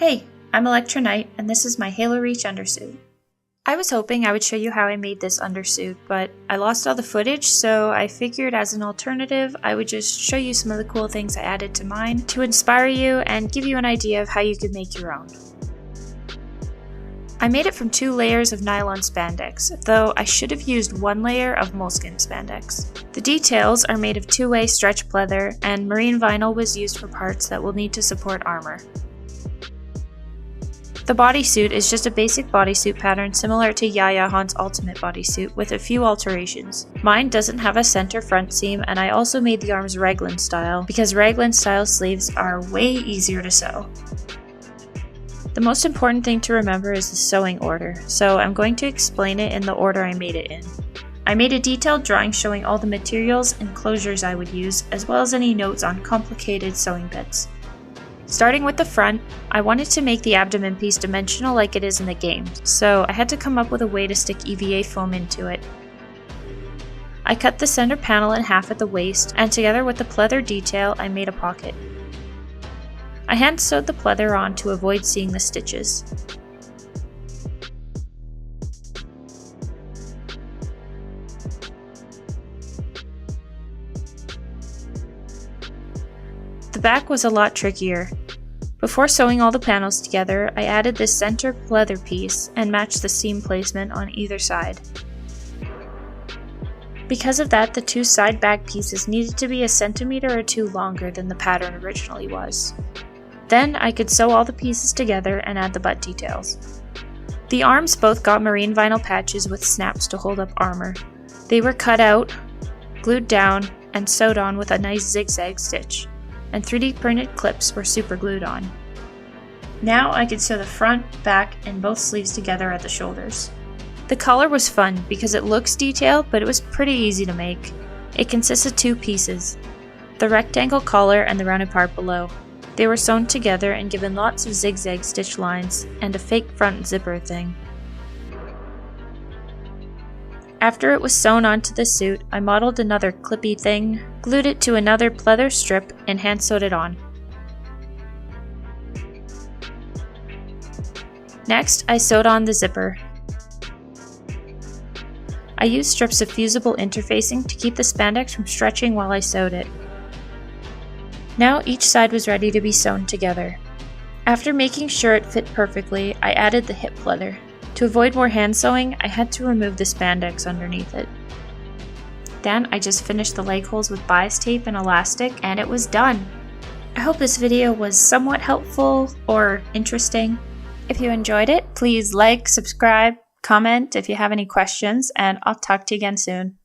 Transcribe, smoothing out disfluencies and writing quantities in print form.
Hey, I'm Electra Knight, and this is my Halo Reach undersuit. I was hoping I would show you how I made this undersuit, but I lost all the footage, so I figured as an alternative, I would just show you some of the cool things I added to mine to inspire you and give you an idea of how you could make your own. I made it from 2 layers of nylon spandex, though I should have used 1 layer of moleskin spandex. The details are made of 2-way stretch pleather, and marine vinyl was used for parts that will need to support armor. The bodysuit is just a basic bodysuit pattern similar to Yaya Han's Ultimate bodysuit with a few alterations. Mine doesn't have a center front seam, and I also made the arms raglan style because raglan style sleeves are way easier to sew. The most important thing to remember is the sewing order, so I'm going to explain it in the order I made it in. I made a detailed drawing showing all the materials and closures I would use, as well as any notes on complicated sewing bits. Starting with the front, I wanted to make the abdomen piece dimensional like it is in the game, so I had to come up with a way to stick EVA foam into it. I cut the center panel in half at the waist, and together with the pleather detail, I made a pocket. I hand sewed the pleather on to avoid seeing the stitches. The back was a lot trickier. Before sewing all the panels together, I added this center pleather piece and matched the seam placement on either side. Because of that, the 2 side back pieces needed to be a centimeter or 2 longer than the pattern originally was. Then I could sew all the pieces together and add the butt details. The arms both got marine vinyl patches with snaps to hold up armor. They were cut out, glued down, and sewed on with a nice zigzag stitch, and 3D printed clips were super glued on. Now I could sew the front, back, and both sleeves together at the shoulders. The collar was fun because it looks detailed, but it was pretty easy to make. It consists of 2 pieces, the rectangle collar and the rounded part below. They were sewn together and given lots of zigzag stitch lines and a fake front zipper thing. After it was sewn onto the suit, I modeled another clippy thing, glued it to another pleather strip, and hand sewed it on. Next, I sewed on the zipper. I used strips of fusible interfacing to keep the spandex from stretching while I sewed it. Now each side was ready to be sewn together. After making sure it fit perfectly, I added the hip pleather. To avoid more hand sewing, I had to remove the spandex underneath it. Then I just finished the leg holes with bias tape and elastic, and it was done. I hope this video was somewhat helpful or interesting. If you enjoyed it, please like, subscribe, comment if you have any questions, and I'll talk to you again soon.